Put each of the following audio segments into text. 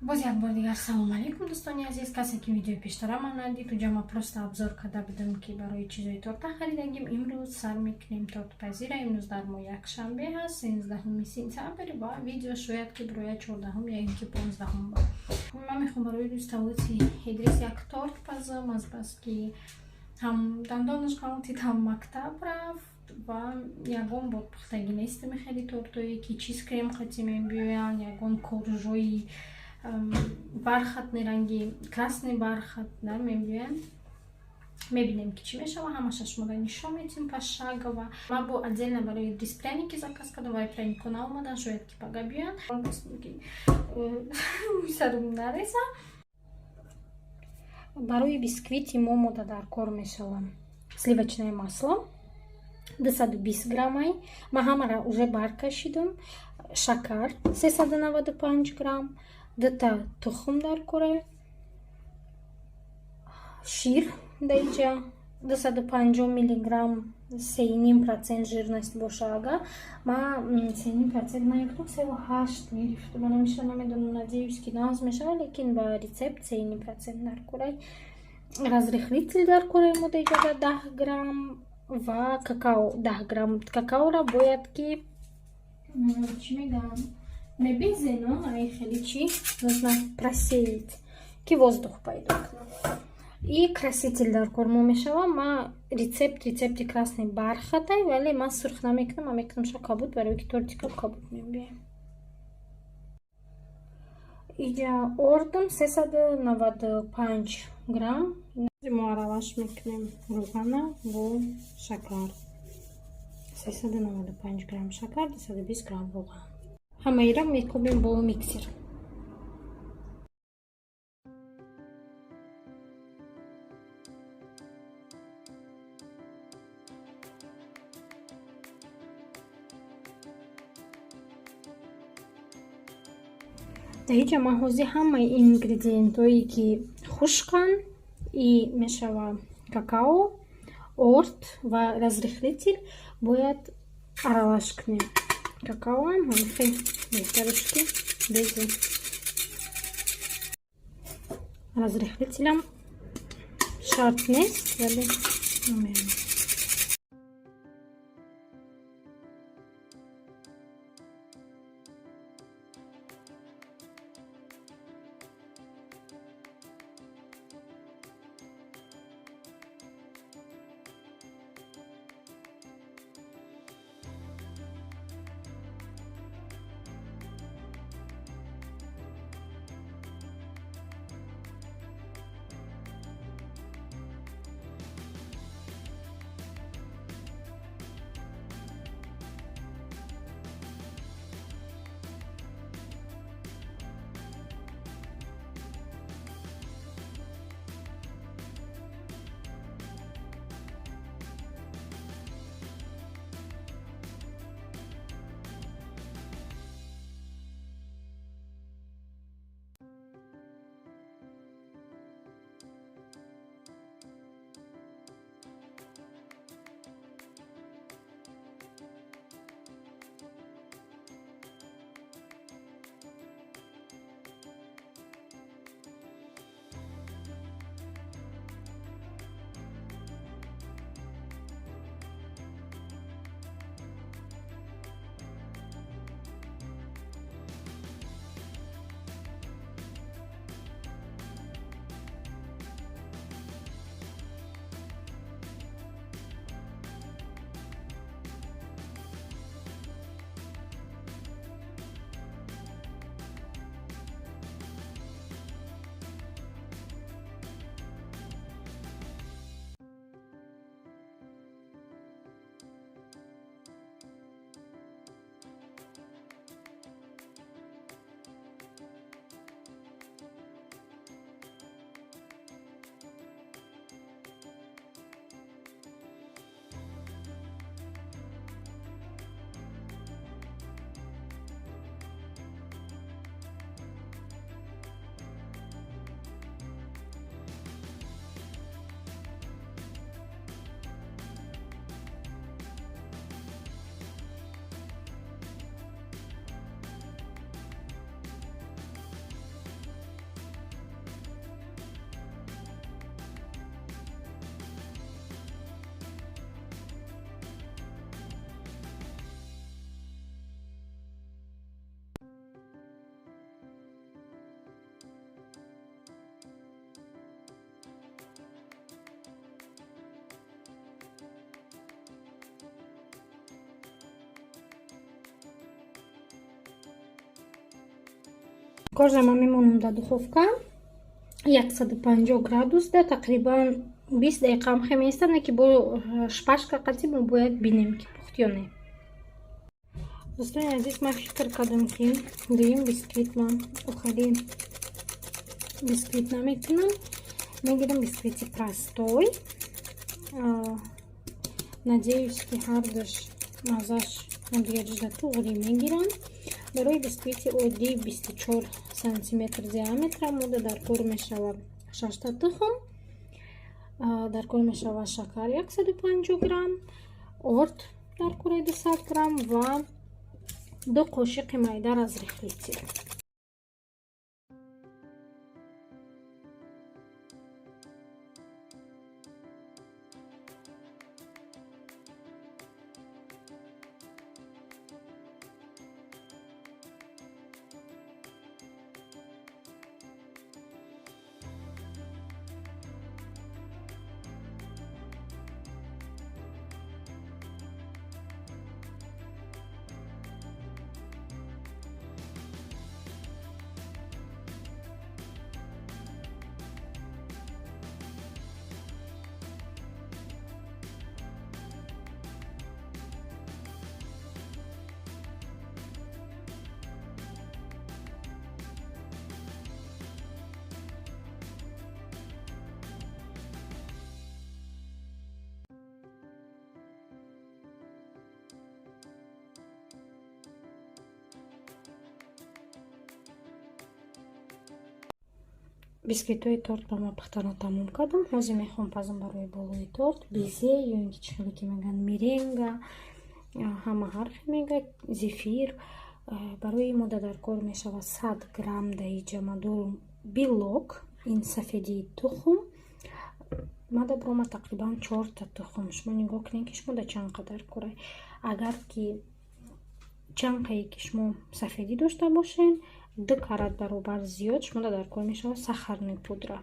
باز یک بار دیگر سلام علیکم دوستان عزیز. کسی که ویدیو پیشتر من ندید تو جمع پروست ابزار کرده بودم که برای چیزای تورته خریدگیم. امروز سر میکنیم تورت پذیر. امروز در ماه یک شنبه هست 13 سپتامبر و ویدیو شاید که برای 14 یا اینکه 15 با من میخوام برای روز توسط ادریس یک تورت پزم از بس که هم دندانش کامتید هم مکتب رفت و یگان با پختگی نیست میخری تورتوی که چیز کریم خطیم بیوین یگان کورژوی бархатный ранги, красный бархат, да, میبینیم که چی میشه و همه شما نشون میتیم пошагово. ما با отдельно برای دیس пряники заказ کردم و пряник اومدن شاید که پگا بیان سرم نریزه. برای بیسکویت مومو در کار میشوم сливочное масло 220 грамм. ما همه را уже برکشیدم. شکر 395 گرم. دتا تخم در کوره. شیر دیجا 250 میلی گرم 3,5% жирность باشه. اگه ما 3,5% نگفتم 3,8 میریفت. من همیشه نمیدونم надеюсь که ناز میشه لیکن با ریسپت 3,5% در کوره. разрыхлитель در کوره ما دیجا 10 گرم و какао 10 грамм. какао را باید که چی میگم небезено, а их лечи нужно просеять, ки воздух пойдет. И краситель дар корму мешава. Ма рецепти красный бархатай, вали ма сурх намекнам, а мекнам ша кабут, барои ки тортика кабут мебием. Иджа ордам 395 грамм. Мо араваш мекнем рӯғана бо шакар. 395 грамм шакар, 220 грамм рӯған. Ҳамаира мекубим бо миксер. дар инҷа ман ҳозир ҳамаи ингредиентҳое ки хушканд и мешава какао, орд ва разрыхлитель бояд аралаш кунем. какаоам ҳамихел беҳтарушки безе. разрыхлителям шарт нест, вале намеем. коржама мемонам дар духовка 150 градусда тақрибан 20 дақиқа ҳам хеле меистад, не ки бо шпажка қатъи мо бояд бинем ки пухт ё не. дӯстони азиз, ман фикр кардам ки дуюм бисквит ман охирин бисквит наметунам. Мегирам бисквити простой. Надеюсь, ки ҳардаш мазаш надежда туғри мегирам. барои бисквити оддӣ 24 сантиметр диаметра мода дар кор мешавад 6 та тухм, дар кор мешавад шакар 150 грамм, орд дар кор 200 грамм ва 2 қошиқи майда аз рихлитир. бисквитҳои тортро ма пухтана тамом кардам. ҳозир мехоҳам пазам барои болои торт безе ё ин ки чӣ хеле ки мегӯянд меренга, ҳама ҳар хел мегӯяд зефир. барои мода дар кор мешавад 100 грамм даҳиҷа дорум белок, ин сафедии тухм. мада брома тақрибан 4 та тухм. шумо нигоҳ кунед ки шумо да чанд қадар кора. агар ки чанд қае ки шумо сафедӣ дошта бошед 2 карат баробар зиёд шумода дар кор мешавад сахарни пудра.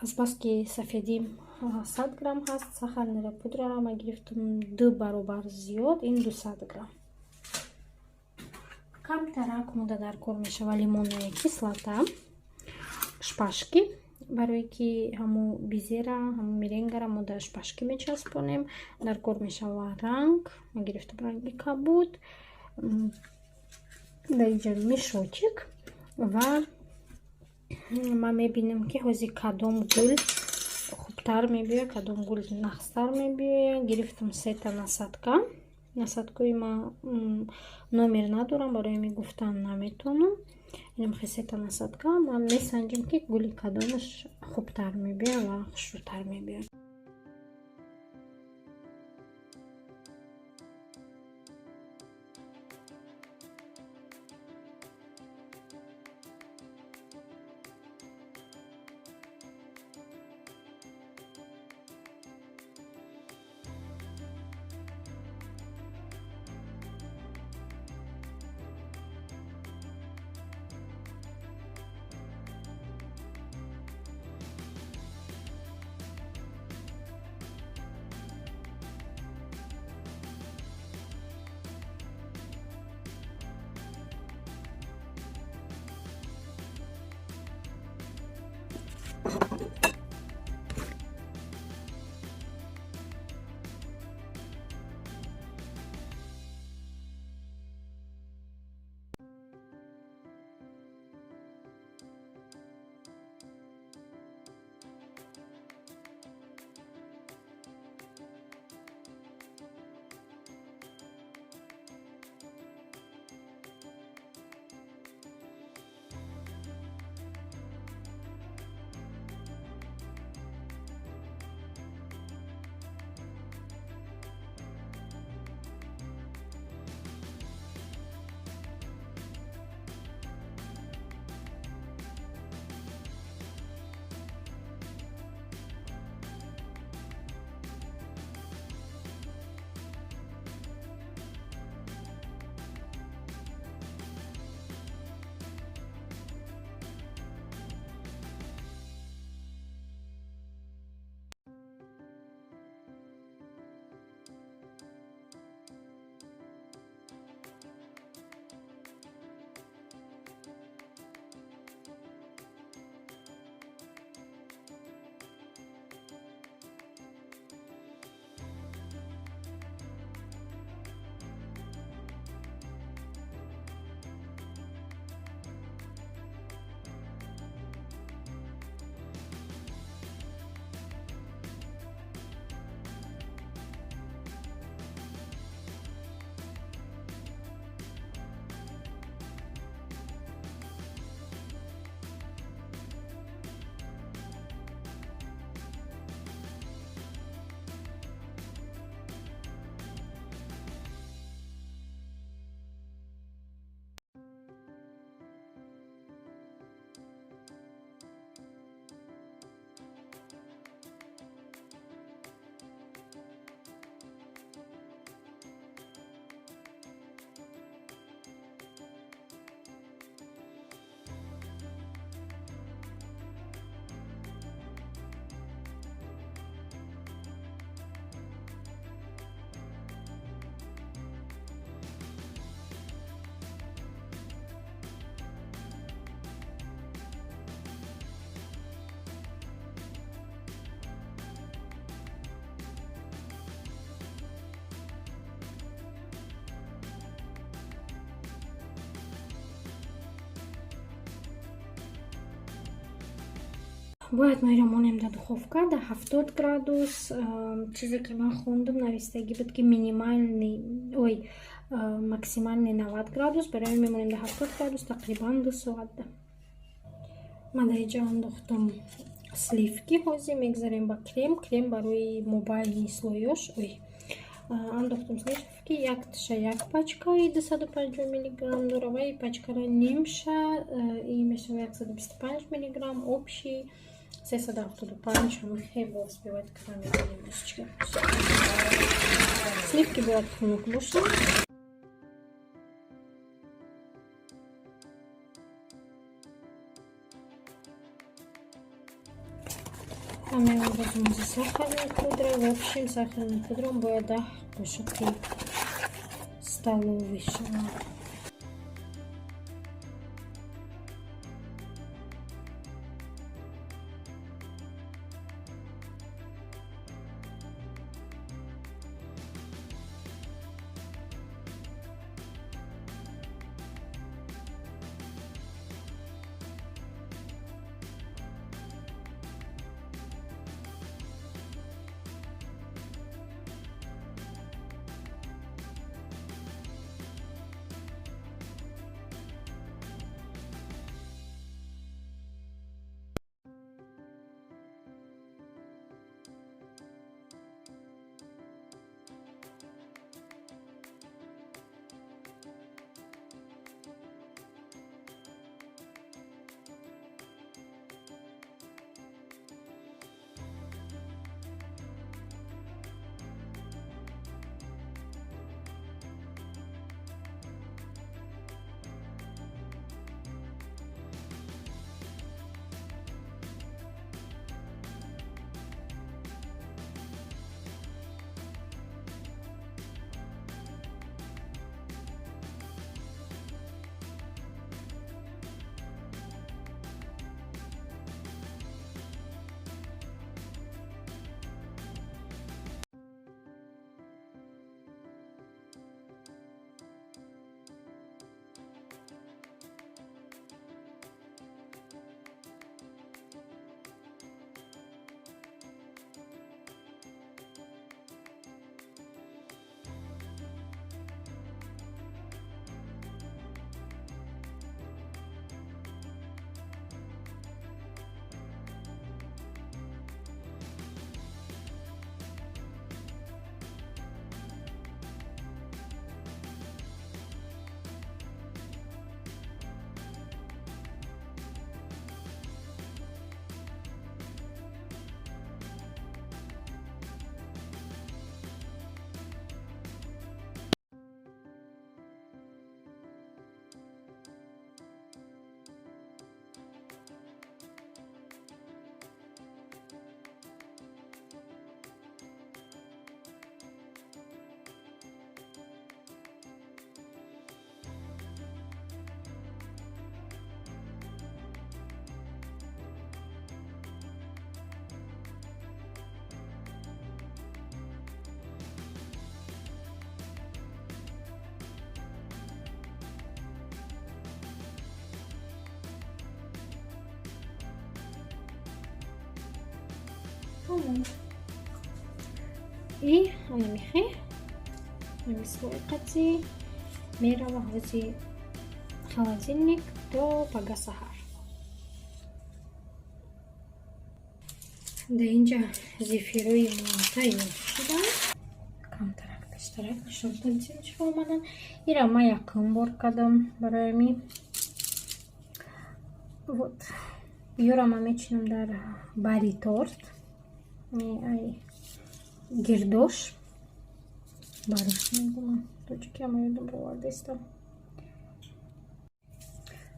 азбаски сафедим 100 грамм ҳаст, сахарнира пудра ма гирифтам 2 баробар зиёд, ин 200 грамм. камтарак мода дар кор мешавад лимонная кислота, шпажки. барои ки ҳамо безера, ҳамо меренгара мо дар шпажки мечаспонем. дар кор мешавад ранг, ма гирифтам ранги кабуд, даиҷа мешочек ва ма мебинам ки ҳозир кадом гул хубтар мебиёяд, кадом гул нақстар мебиёяд. гирифтам 3 та насадка. насадкои ма номер надорам, барои мегуфтан наметонам. инам хе 3 та насадка. ман месанҷам ки гули кадомаш хубтар мебиёяд ва хушрӯтар мебиёяд. Боят мы ремонем до духовка до 70 градус. Чизе кема хондом навистеги битки минимальный, максимальный 90 градус. Берем ремонем до 70 градус тақрибан 2 соат. Мадаиджа ондохтам сливки ҳозир мегзарем ба крем барои мобайли слоёш. Андохтам сливки, як тиша як пачка 250 мг дора ва пачкара нимша и мешава 125 мг, общий 375, мы хлеба успевать к нам немножечко. Сливки будут хнукнувшие. А мы возьмем за сахарную пудру. В общем, сахарную пудру будет больше 3 столовые. И она мехи, мисуэкати, мерава хози холодильник до пагасахар. Да инжа зефируем тайм шуда. Камтарак таштарак шортан чимчфомадан. Ира моя камборкадам барами. Вот. Юрама мечнам дар бари торт. Ай гирдош. Бариш мегума. Точки я мою добрала деста.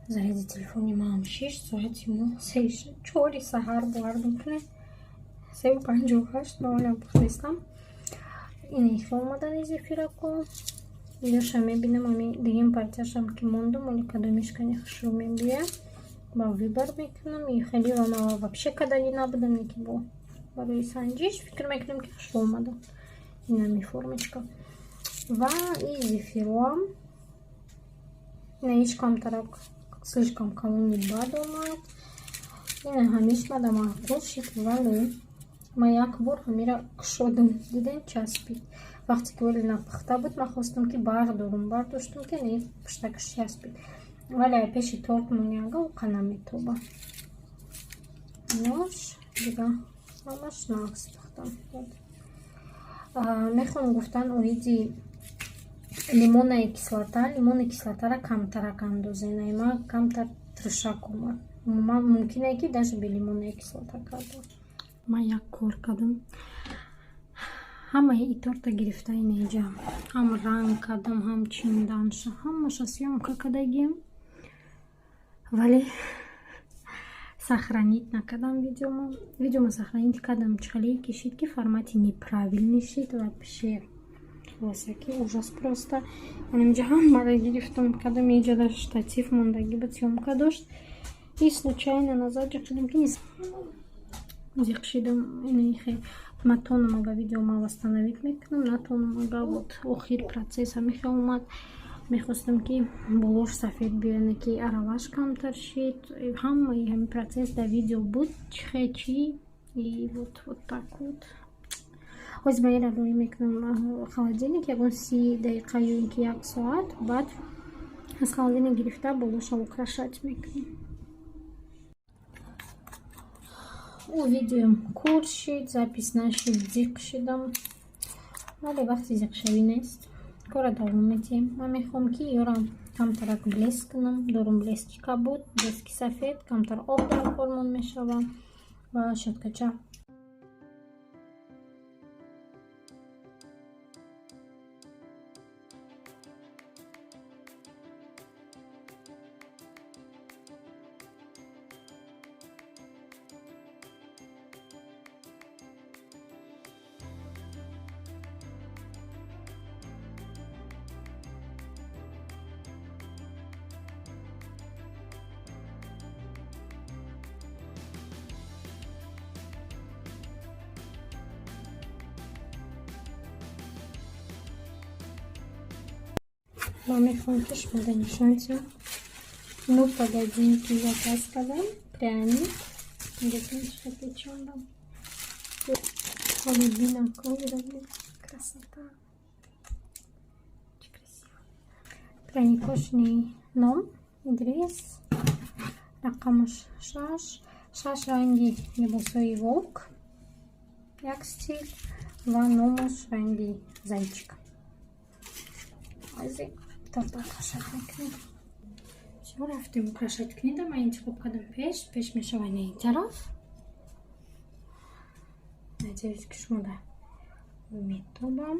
Заради телефони мам 6 соат ему сейш чори сахар бардым кне. Сев 58 номер пухтестам. Ина их формадан зефирако. Илюша мебинем ами дигим партияшам ки мондум али када мешкани хшу мебия. Ба выбор мекунам и хели вама вообще када не набудам неки бо. Барои санҷиш фикр мекунем ки хуш омада. Инами формочка. Ва и зефируам. На ҳеҷ камтарак слишком калон бад омад. Yine hamismada ma'qul shid, vale ма як бор ҳамира кушодам. Дидем часпид. Вақте ки вале напухта буд, ма хостам ки бардоштам ки не пуштакаш часпид. Вале пеши торт муняга уқа наметоба. Нош дига ҳамаш нағз пухтам. Мехоҳам гуфтан оиди лимонная кислотаро камтарак андозен. Ма камтар тришак омад. Мумкине ки даже бе лимонная кислота кардам. Ма як кор кардам. Ҳамаи торта гирифта инеҷа. Ҳам ранг кардам, ҳам чинданша. Ҳамаша съёмка кардагим. Вале сохранить накардам видеомо. Видеомо сохранить кардам, чхале кишид ки формати неправильный шид. Вообще хилосаки ужас просто. Инеҷа ҳамаро гирифтам кардам. Инеҷа даже штатив мондаги буд, съёмка дошт. И случайно назад ҷақшидам ки нест. Зиқшидам инехе матонам ага видеома восстановить мекунам, натонам ага вот охир процесс ҳамихе омад. Мехостам ки болош сафед биёне ки араваш камтар шид. Ҳамаи ҳамин процесс дар видео буд. Чихе чи и вот так вот. ҳозир ба инро роӣ мекунам холодильник ягон 30 дақиқа ё ин ки 1 соат. Баъд аз холодильник гирифта болоша украшать мекунам. У видеоям кур шид, запис нашид, зиқ шидам. Вале вақти зиқшавӣ нест. Кора давом медиҳем. Ман мехоҳам ки ёра камтарак блеск кунам. Дорум блески кабуд, блески сафед, камтар об дар формон мешавам ва щёткача. Ман мехоҳам ки шумо данишонтиё. Ну погодинки заказ кардам. Пряник. Гетинчика печёндам. Холодильник вырабли. Красота. Очень красиво. Пряникошни ном. Идрис. Рақамаш 6. 6 ранги либосои волк. Як стил. Ва номаш ранги зайчика. Ҳозир торта украшат мекунем. Всё, рафтем украшать книда. Ман интихоб кардам пеш мешавад на ин тараф. Надеюсь ки шумо да метобам.